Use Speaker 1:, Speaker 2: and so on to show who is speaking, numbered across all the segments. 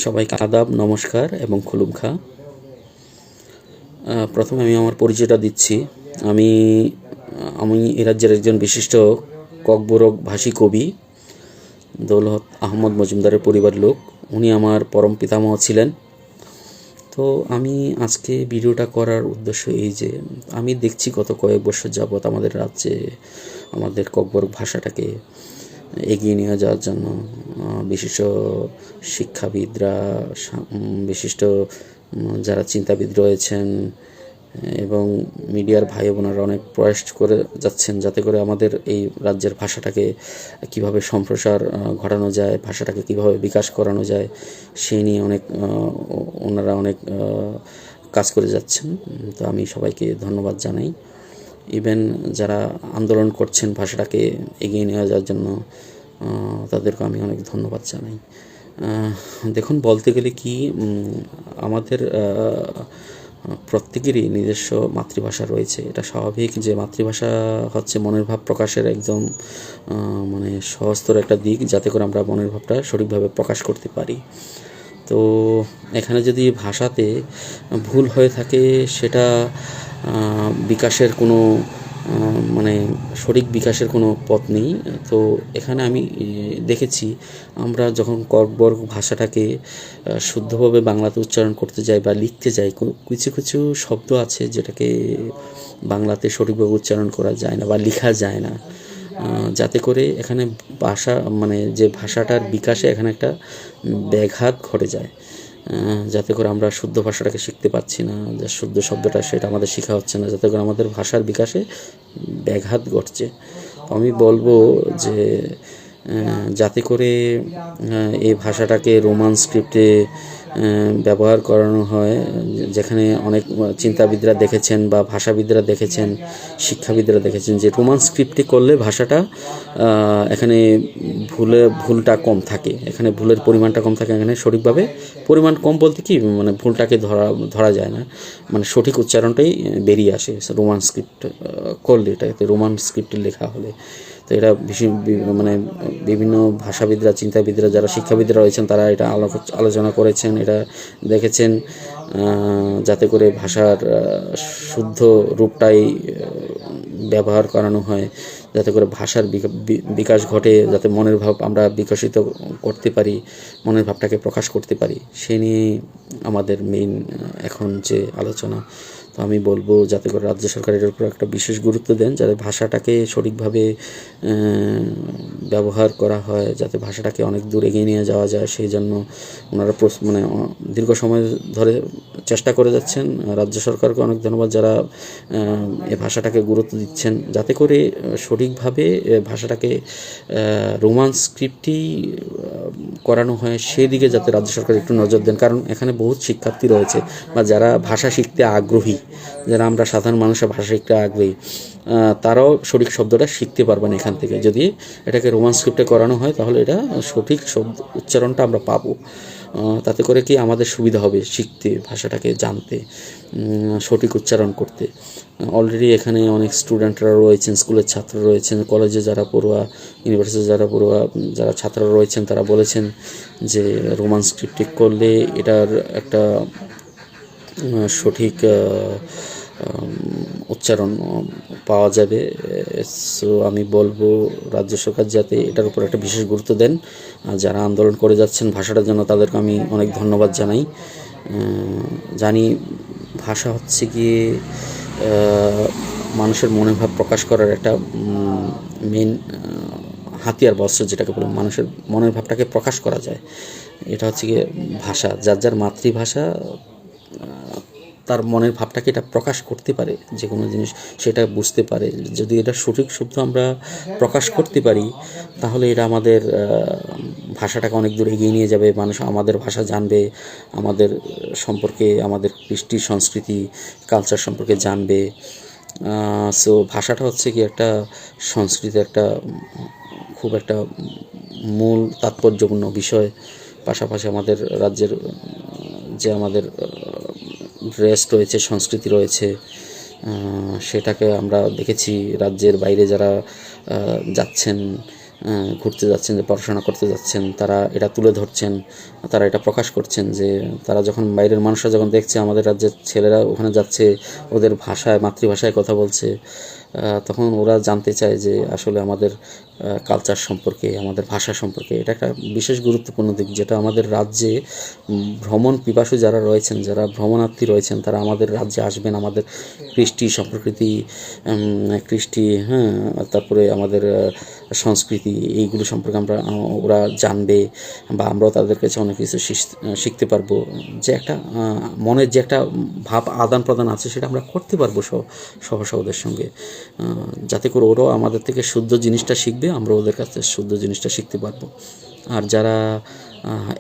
Speaker 1: সবাইকে আদাব, নমস্কার এবং খুলুম খা। প্রথমে আমি আমার পরিচয়টা দিচ্ছি। আমি আমি এ রাজ্যের একজন বিশিষ্ট ককবরক ভাষী কবি দৌলত আহমদ মজুমদারের পরিবার লোক। উনি আমার পরম পিতামহ ছিলেন। তো আমি আজকে ভিডিওটা করার উদ্দেশ্য এই যে আমি দেখছি গত কয়েক বছর যাবৎ আমাদের রাজ্যে আমাদের ককবরক ভাষাটাকে এগিয়ে নিয়ে যাওয়ার জন্য বিশিষ্ট শিক্ষাবিদরা, বিশিষ্ট যারা চিন্তাবিদ রয়েছেন এবং মিডিয়ার ভাই বোনেরা অনেক প্রয়াস করে যাচ্ছেন যাতে করে আমাদের এই রাজ্যের ভাষাটাকে কিভাবে সম্প্রসার ঘটানো যায়, ভাষাটাকে কিভাবে বিকাশ করানো যায় সেই নিয়ে ওনারা অনেক কাজ করে যাচ্ছেন। তো আমি সবাইকে ধন্যবাদ জানাই। ইভেন যারা আন্দোলন করছেন ভাষাটাকে এগিয়ে নিয়ে যাওয়ার জন্য, তাদেরকে আমি অনেক ধন্যবাদ জানাই। দেখুন, বলতে গেলে কি আমাদের প্রত্যেকেরই নিজস্ব মাতৃভাষা রয়েছে। এটা স্বাভাবিক যে মাতৃভাষা হচ্ছে মনের ভাব প্রকাশের একদম মানে সহজতর একটা দিক, যাতে করে আমরা মনের ভাবটা সঠিকভাবে প্রকাশ করতে পারি। তো এখানে যদি ভাষাতে ভুল হয়ে থাকে সেটা বিকাশের কোনো মানে সঠিক বিকাশের কোনো পথ নেই। তো এখানে আমি দেখেছি আমরা যখন ককবরক ভাষাটাকে শুদ্ধভাবে বাংলাতে উচ্চারণ করতে যাই বা লিখতে যাই, কিছু কিছু শব্দ আছে যেটাকে বাংলাতে সঠিকভাবে উচ্চারণ করা যায় না বা লেখা যায় না, যাতে করে এখানে ভাষা মানে যে ভাষাটার বিকাশে এখানে একটা ব্যাঘাত ঘটে যায়, যাতে করে আমরা শুদ্ধ ভাষাটাকে শিখতে পারছি না, যে শুদ্ধ শব্দটা সেটা আমাদের শেখা হচ্ছে না, যাতে করে আমাদের ভাষার বিকাশে ব্যাঘাত ঘটছে। তো আমি বলবো যে যাতে করে এই ভাষাটাকে রোমান স্ক্রিপ্টে ব্যবহার করানো হয়, যেখানে অনেক চিন্তাবিদরা দেখেছেন বা ভাষাবিদরা দেখেছেন, শিক্ষাবিদরা দেখেছেন যে রোমান স্ক্রিপ্টে করলে ভাষাটা এখানে ভুলটা কম থাকে, এখানে ভুলের পরিমাণটা কম থাকে। এখানে সঠিকভাবে পরিমাণ কম বলতে কি মানে ভুলটাকে ধরা যায় না, মানে সঠিক উচ্চারণটাই বেরিয়ে আসে রোমান স্ক্রিপ্ট করলে, এটাতে রোমান স্ক্রিপ্টে লেখা হলে। তো এটা মানে বিভিন্ন ভাষাবিদরা, চিন্তাবিদরা, যারা শিক্ষাবিদরা রয়েছেন তারা এটা আলোচনা করেছেন, এটা দেখেছেন, যাতে করে ভাষার শুদ্ধ রূপটাই ব্যবহার করানো হয়, যাতে করে ভাষার বিকাশ ঘটে, যাতে মনের ভাব আমরা বিকশিত করতে পারি, মনের ভাবটাকে প্রকাশ করতে পারি। সে নিয়ে আমাদের মেইন এখন যে আলোচনা। তো আমি বলবো যাতে করে রাজ্য সরকারের উপর একটা বিশেষ গুরুত্ব দেন, যাতে ভাষাটাকে সঠিকভাবে ব্যবহার করা হয়, যাতে ভাষাটাকে অনেক দূর এগিয়ে নিয়ে যাওয়া যায়। সেই জন্য ওনারা মানে দীর্ঘ সময় ধরে চেষ্টা করে যাচ্ছেন। রাজ্য সরকারকে অনেক ধন্যবাদ যারা এই ভাষাটাকে গুরুত্ব দিচ্ছেন, যাতে করে সঠিকভাবে ভাষাটাকে রোমান স্ক্রিপ্টই করানো হয় সেদিকে যাতে রাজ্য সরকার একটু নজর দেন। কারণ এখানে বহুত শিক্ষার্থী রয়েছে বা যারা ভাষা শিখতে আগ্রহী, যারা আমরা সাধারণ মানুষের ভাষা শিখতে আগ্রহী, তারাও সঠিক শব্দটা শিখতে পারবেন এখান থেকে। যদি এটাকে রোমান স্ক্রিপ্টে করানো হয় তাহলে এটা সঠিক শব্দ উচ্চারণটা আমরা পাবো। তাতে করে কি আমাদের সুবিধা হবে শিখতে, ভাষাটাকে জানতে, সঠিক উচ্চারণ করতে। অলরেডি এখানে অনেক স্টুডেন্টরা রয়েছেন, স্কুলের ছাত্র রয়েছেন, কলেজে যারা পড়ুয়া, ইউনিভার্সিটিতে যারা পড়ুয়া, যারা ছাত্ররা রয়েছেন তারা বলেছেন যে রোমান স্ক্রিপ্টে করলে এটার একটা সঠিক উচ্চারণ পাওয়া যাবে। সো আমি বলবো রাজ্য সরকার যাতে এটার উপর একটা বিশেষ গুরুত্ব দেন। যারা আন্দোলন করে যাচ্ছেন ভাষাটার জন্য তাদেরকে আমি অনেক ধন্যবাদ জানাই। জানি ভাষা হচ্ছে গিয়ে মানুষের মনের ভাব প্রকাশ করার একটা মেন হাতিয়ার, বস্ত্র যেটাকে বলে মানুষের মনের ভাবটাকে প্রকাশ করা যায়। এটা হচ্ছে গিয়ে ভাষা, যার যার মাতৃভাষা তার মনের ভাবটাকে এটা প্রকাশ করতে পারে, যে কোনো জিনিস সেটা বুঝতে পারে। যদি এটা সঠিক শব্দ আমরা প্রকাশ করতে পারি তাহলে এটা আমাদের ভাষাটাকে অনেক দূর এগিয়ে নিয়ে যাবে। মানুষ আমাদের ভাষা জানবে, আমাদের সম্পর্কে, আমাদের কৃষ্টি সংস্কৃতি কালচার সম্পর্কে জানবে। সো ভাষাটা হচ্ছে কি একটা সংস্কৃতি, একটা খুব একটা মূল তাৎপর্যপূর্ণ বিষয়। পাশাপাশি আমাদের রাজ্যের যে আমাদের ড্রেস রয়েছে, সংস্কৃতি রয়েছে, সেটাকে আমরা দেখেছি রাজ্যের বাইরে যারা যাচ্ছেন ঘুরতে যাচ্ছেন, যে পড়াশোনা করতে যাচ্ছেন, তারা এটা তুলে ধরছেন, তারা এটা প্রকাশ করছেন যে তারা যখন বাইরের মানুষরা যখন দেখছে আমাদের রাজ্যের ছেলেরা ওখানে যাচ্ছে, ওদের ভাষায়, মাতৃভাষায় কথা বলছে, তখন ওরা জানতে চায় যে আসলে আমাদের কালচার সম্পর্কে, আমাদের ভাষা সম্পর্কে। এটা একটা বিশেষ গুরুত্বপূর্ণ দিক, যেটা আমাদের রাজ্যে ভ্রমণ পিপাসু যারা রয়েছেন, যারা ভ্রমণার্থী রয়েছেন, তারা আমাদের রাজ্যে আসবেন, আমাদের কৃষ্টি সংস্কৃতি, কৃষ্টি, হ্যাঁ, তারপরে আমাদের সংস্কৃতি, এইগুলো সম্পর্কে ওরা জানবে, বা আমরাও তাদের কাছে অনেক কিছু শিখতে পারবো। যে একটা মনের যে একটা ভাব আদান প্রদান আছে, সেটা আমরা করতে পারবো সহসা ওদের সঙ্গে, যাতে করে ওরাও আমাদের থেকে শুদ্ধ জিনিসটা শিখবে, আমরা ওদের কাছে শুদ্ধ জিনিসটা শিখতে পারবো। আর যারা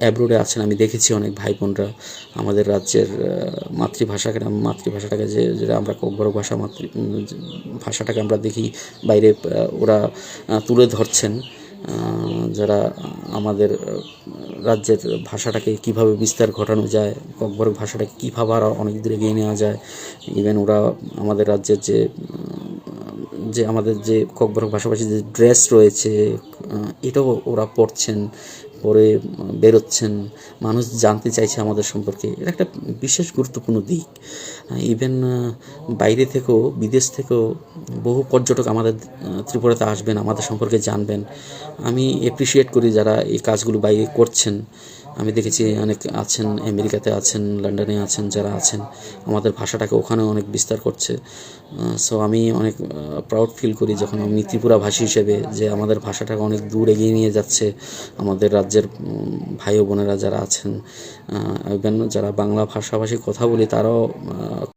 Speaker 1: অ্যাব্রোডে আছেন, আমি দেখেছি অনেক ভাই বোনরা আমাদের রাজ্যের মাতৃভাষাটাকে যেটা আমরা ককবরক ভাষাটাকে আমরা দেখি বাইরে ওরা তুলে ধরছেন, যারা আমাদের রাজ্যের ভাষাটাকে কীভাবে বিস্তার ঘটানো যায়, ককবরক ভাষাটাকে কীভাবে আরও অনেক দূরে এগিয়ে নেওয়া যায়। ইভেন ওরা আমাদের রাজ্যের যে আমাদের যে ককবরক ভাষাভাষী যে ড্রেস রয়েছে, এটাও ওরা পরে বেরোচ্ছেন, মানুষ জানতে চাইছে আমাদের সম্পর্কে। এটা একটা বিশেষ গুরুত্বপূর্ণ দিক। ইভেন বাইরে থেকেও, বিদেশ থেকেও বহু পর্যটক আমাদের ত্রিপুরাতে আসবেন, আমাদের সম্পর্কে জানবেন। আমি অ্যাপ্রিসিয়েট করি যারা এই কাজগুলো বাইরে করছেন। আমি দেখেছি অনেক আছেন, আমেরিকাতে আছেন, লন্ডনে আছেন, যারা আছেন আমাদের ভাষাটাকে ওখানে অনেক বিস্তার করছে। সো আমি অনেক প্রাউড ফিল করি যখন আমি ত্রিপুরাভাষী হিসেবে, যে আমাদের ভাষাটাকে অনেক দূর এগিয়ে নিয়ে যাচ্ছে আমাদের রাজ্যের ভাই ও বোনেরা যারা আছেন, ইভেন যারা বাংলা ভাষাভাষী কথা বলি, তারাও